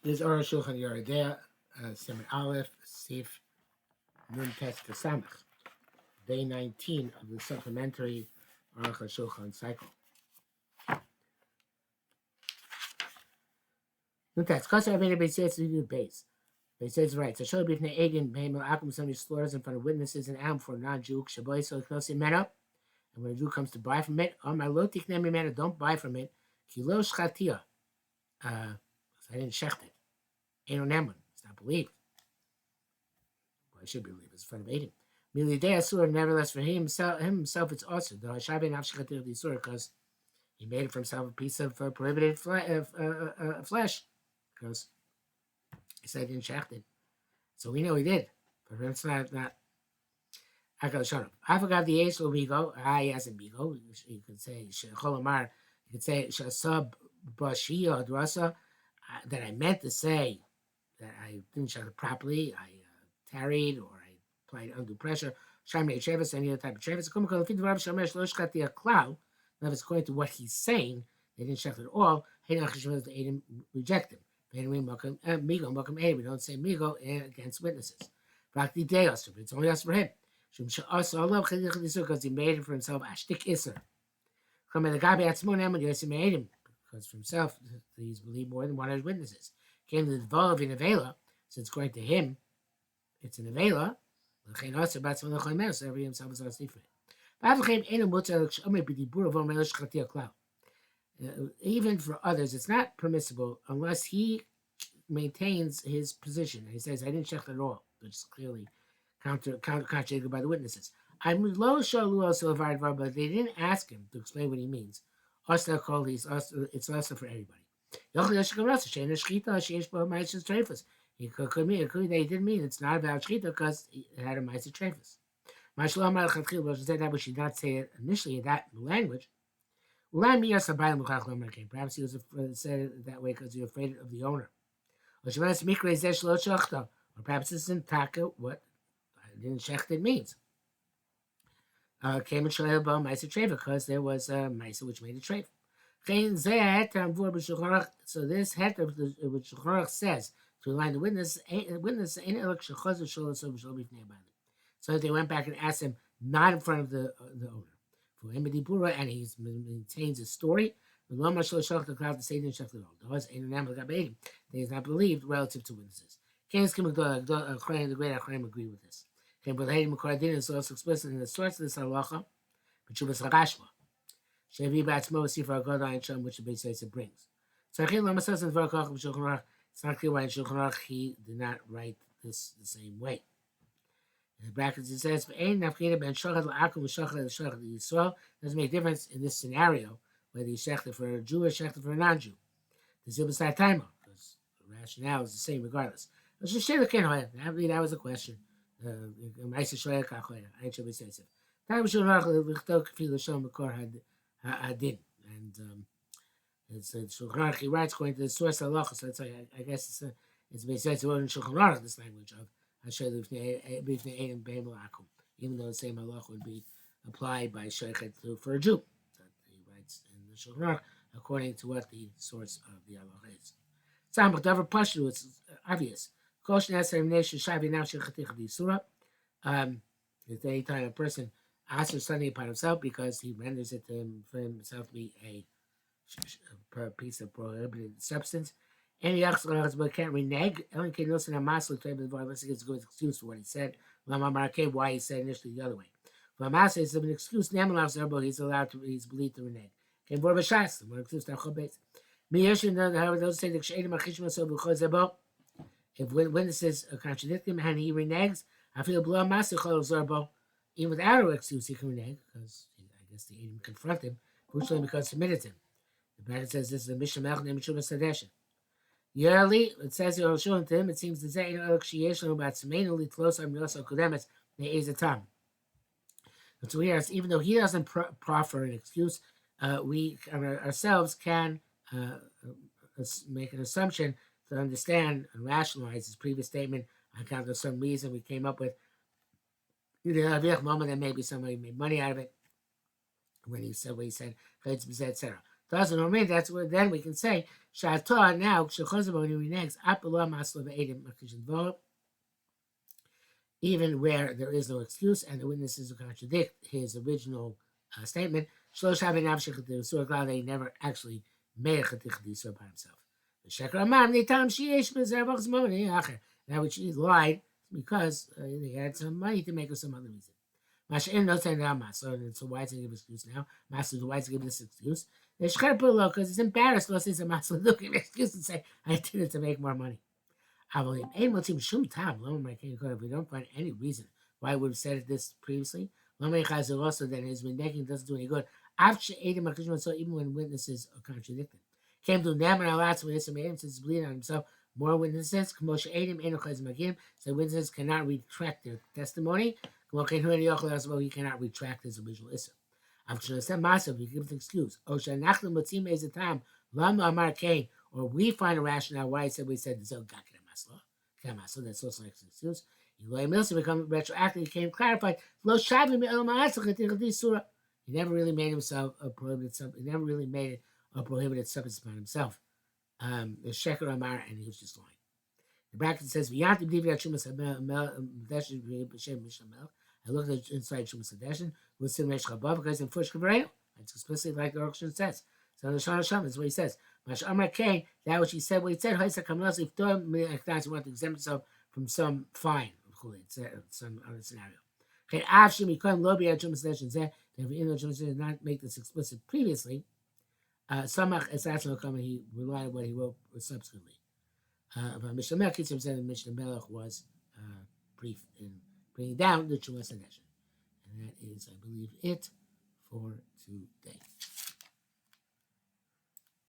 This is HaShulchan Yeridea, Siman Aleph, Sif Nun Tes Samach, day 19 of the supplementary Arukh HaShulchan cycle. Nun Tes, Kosher Aveda Beisetz to do base. Beisetz right. So show Bifnei Edin, Behemel Akum, somebody slaughters in front of witnesses and Am for a non-Jew, Shaboy, so Knosi Mena. And when a Jew comes to buy from it, my lo tiknemi Mena, don't buy from it. Kilo Shchatia. I didn't shecht it. Ain't no Nemun. It's not believed. I should believe it's in front of Edom. Milidei Asur, nevertheless, for himself it's also the Hashabi Nafshchatir Disur, because he made it for himself a piece of prohibited flesh, because he said he didn't shecht it. So we know he did, but it's not. I gotta show him. I forgot the Yesh Bigo. He has a Bigo. You could say Cholomar. You could say Shasab Bashia Drasa. That I meant to say that I didn't shecht it properly. I tarried or I applied undue pressure. Shamei Trevis, any other type of Trevis. Now, if it's according to what he's saying, they didn't shecht it at all. They didn't reject him. We don't say migo against witnesses. It's only us for him. Because he made it for himself. Ashtik Isser. Because for himself, he's believed more than one of his witnesses. Came to the Dvov in Avela, since according to him, it's an Avela. So every himself is not different. Even for others, it's not permissible unless he maintains his position. He says, I didn't check at all, which is clearly contradicted by the witnesses. I'm low also, but they didn't ask him to explain what he means. It's also for everybody. It could mean they didn't mean it's not about shchita because it had a ma'aser treifus. Said that we should not say it initially in that language. Perhaps he was said it that way because he was afraid of the owner. Or perhaps it's in taka what I didn't shecht it means. Came in ma'aser treifa because there was a ma'aser which made a treifa. So this heter which Arukh says to align the witness so they went back and asked him not in front of the owner. For him and he maintains his story. The crowd to say didn't shecht at all. They is not believed relative to witnesses. The great Achronim agree with this. But Haydim is also explicit in the source of this halacha, which was Rashba. Shevi Batzmo Sifar Godain Sham, which the Beisayis brings. So it's not clear why in Shulchan Aruch he did not write this the same way. In the brackets it says, doesn't make a difference in this scenario whether you shecht it for a Jew or shecht it for a non-Jew. The Zibasai Taima, because the rationale is the same regardless. That was a question. I should be safe. And it's Shulchan Aruch he writes according to the source of halacha. So I guess it's based on Shulchan Aruch, this language of even though the same halacha would be applied by sheichet for a Jew. That he writes in the Shulchan Aruch according to what the source of the halacha is. It's obvious. If any time a person asks something upon himself because he renders it to him for himself to be a piece of prohibited substance, and he can't renege. Unless he gives a good excuse for what he said. Why he said initially the other way. Is an excuse. He's allowed to. He's believed to renege. One excuse. However, those say that if witnesses contradict him and he reneges, I feel blow massive even without an excuse he can renege, because I guess they even confront him, fortunately because he submitted him. The bracket says this is a Mishnah Melch named Shuvah Sadeshin. Yearly, it says here, showing to him, it seems to say, mainly close on Yosa Kudemis, there is a time. And so here, even though he doesn't proffer an excuse, we ourselves can make an assumption to understand and rationalize his previous statement on account of some reason we came up with. That maybe somebody made money out of it when he said what he said, etc. Doesn't mean that's where then we can say Shata now Shechozabon reneges Apollo Maslo Edim Makishin, even where there is no excuse and the witnesses will contradict his original statement. Shlosh Havinav Shechat glad they never actually made a Chatich D'Isur by himself. The Sheker Amam Nitam Shiesh Bezerach Zmoni Acher. That which he lied because they had some money to make or some other reason. Masha'im no saying now Maso, so why is he give excuse now? Maso, why is he give this excuse? The Sheker Pulo because he's embarrassed. Let's say Maso look at an excuse and say I did it to make more money. If we don't find any reason why I would have said this previously, also then his reneging doesn't do any good. So even when witnesses are contradicted. Came to them and allowed to witness since he's bleeding on himself. More witnesses, so witnesses cannot retract their testimony. He cannot retract his original issue. After the massive, he gives an excuse. Or we find a rationale why he said we said so. So that's also an excuse. Eloy Milson become retroactive, became clarified. He never really made himself a prohibited substance. He never really made it a prohibited substance by himself. The Sheker Amar, and he was just lying. The bracket says, I looked at inside Shumas Hadeshin with Simesh Chabab because in Fush Kavareo. It's explicitly like the Arukh says. So the Shana Sham is what he says. Mash Amar Kane, that which he said, what he said, he want to exempt himself from some fine, some other scenario. Okay, after we couldn't lobby at Shumas Hadeshin, that if he did not make this explicit previously, Samach Esasno Kama, he relied on what he wrote subsequently. Mishnah Melech said that Mishnah Melech was brief in bringing down the Shumas Hadeshin. And that is, I believe, it for today.